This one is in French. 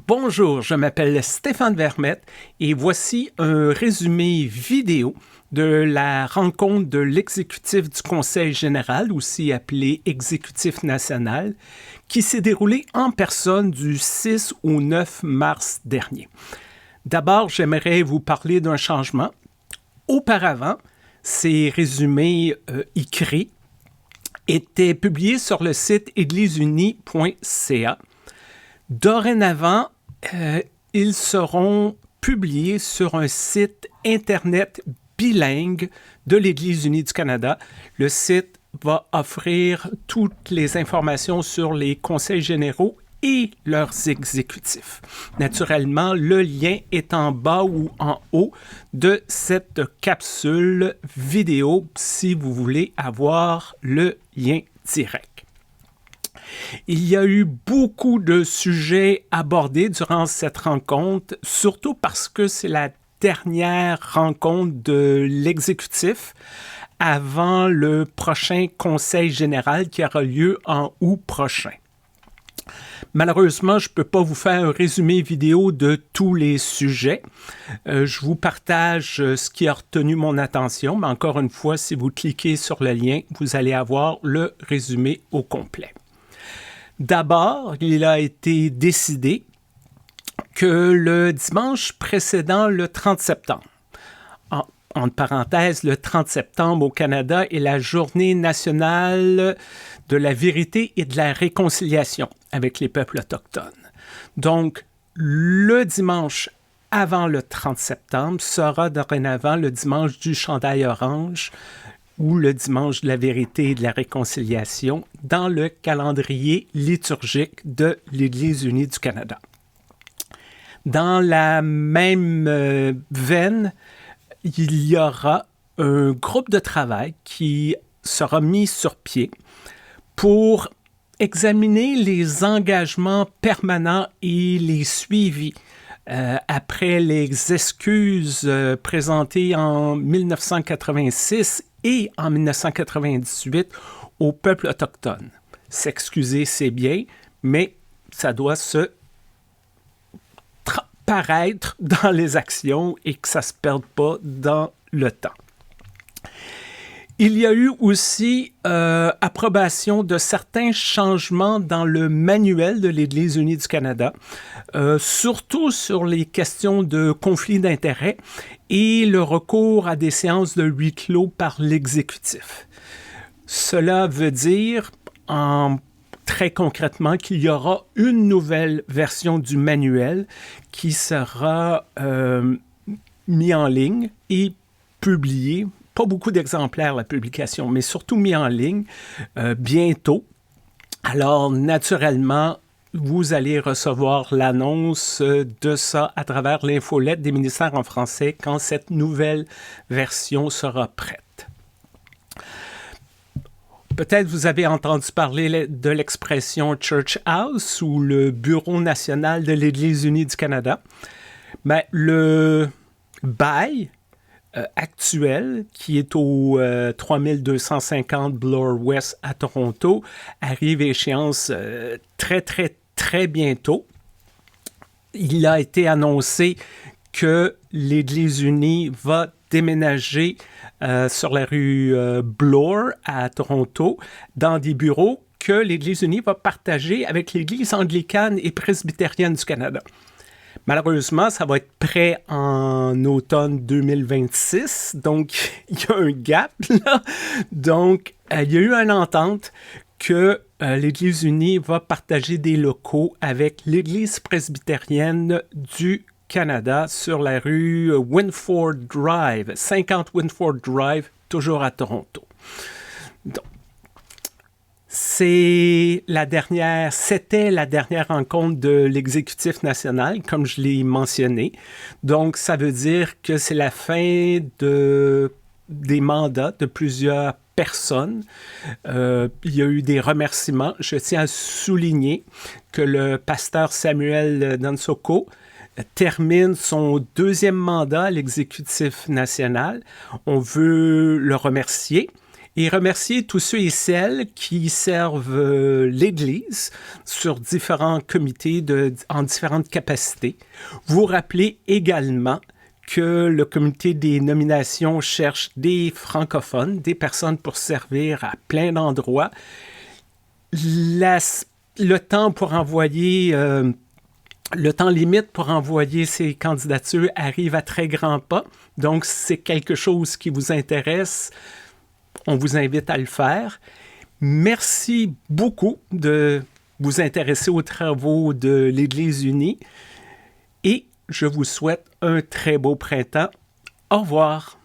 Bonjour, je m'appelle Stéphane Vermette et voici un résumé vidéo de la rencontre de l'exécutif du Conseil général, aussi appelé Exécutif national, qui s'est déroulée en personne du 6 au 9 mars dernier. D'abord, j'aimerais vous parler d'un changement. Auparavant, ces résumés écrits étaient publiés sur le site égliseunie.ca. Dorénavant, ils seront publiés sur un site Internet bilingue de l'Église unie du Canada. Le site va offrir toutes les informations sur les conseils généraux et leurs exécutifs. Naturellement, le lien est en bas ou en haut de cette capsule vidéo si vous voulez avoir le lien direct. Il y a eu beaucoup de sujets abordés durant cette rencontre, surtout parce que c'est la dernière rencontre de l'exécutif avant le prochain conseil général qui aura lieu en août prochain. Malheureusement, je ne peux pas vous faire un résumé vidéo de tous les sujets. Je vous partage ce qui a retenu mon attention, mais encore une fois, si vous cliquez sur le lien, vous allez avoir le résumé au complet. D'abord, il a été décidé que le dimanche précédent le 30 septembre, entre parenthèses, le 30 septembre au Canada est la journée nationale de la vérité et de la réconciliation avec les peuples autochtones. Donc, le dimanche avant le 30 septembre sera dorénavant le dimanche du chandail orange ou le dimanche de la vérité et de la réconciliation dans le calendrier liturgique de l'Église unie du Canada. Dans la même veine, il y aura un groupe de travail qui sera mis sur pied pour examiner les engagements permanents et les suivis après les excuses présentées en 1986 et en 1998 au peuple autochtone. S'excuser, c'est bien, mais ça doit se paraître dans les actions et que ça ne se perde pas dans le temps. Il y a eu aussi approbation de certains changements dans le manuel de l'Église unie du Canada, surtout sur les questions de conflits d'intérêts et le recours à des séances de huis clos par l'exécutif. Cela veut dire, très concrètement, qu'il y aura une nouvelle version du manuel qui sera mis en ligne et publiée. Pas beaucoup d'exemplaires, la publication, mais surtout mis en ligne bientôt. Alors, naturellement, vous allez recevoir l'annonce de ça à travers l'infolette des ministères en français quand cette nouvelle version sera prête. Peut-être vous avez entendu parler de l'expression Church House ou le Bureau national de l'Église unie du Canada. Mais le bail actuel, qui est au 3250 Bloor West à Toronto, arrive à échéance très bientôt. Il a été annoncé que l'Église unie va déménager sur la rue Bloor à Toronto dans des bureaux que l'Église unie va partager avec l'Église anglicane et presbytérienne du Canada. Malheureusement, ça va être prêt en automne 2026, donc il y a un gap là. Donc, il y a eu une entente que l'Église unie va partager des locaux avec l'Église presbytérienne du Canada sur la rue Winford Drive, 50 Winford Drive, toujours à Toronto. Donc, c'était la dernière rencontre de l'exécutif national, comme je l'ai mentionné. Donc, ça veut dire que c'est la fin des mandats de plusieurs personnes. Il y a eu des remerciements. Je tiens à souligner que le pasteur Samuel Dansoko termine son deuxième mandat à l'exécutif national. On veut le remercier. Et remercier tous ceux et celles qui servent l'Église sur différents comités en différentes capacités. Vous rappelez également que le comité des nominations cherche des francophones, des personnes pour servir à plein d'endroits. Le temps pour envoyer... le temps limite pour envoyer ces candidatures arrive à très grands pas. Donc, si c'est quelque chose qui vous intéresse, on vous invite à le faire. Merci beaucoup de vous intéresser aux travaux de l'Église unie et je vous souhaite un très beau printemps. Au revoir.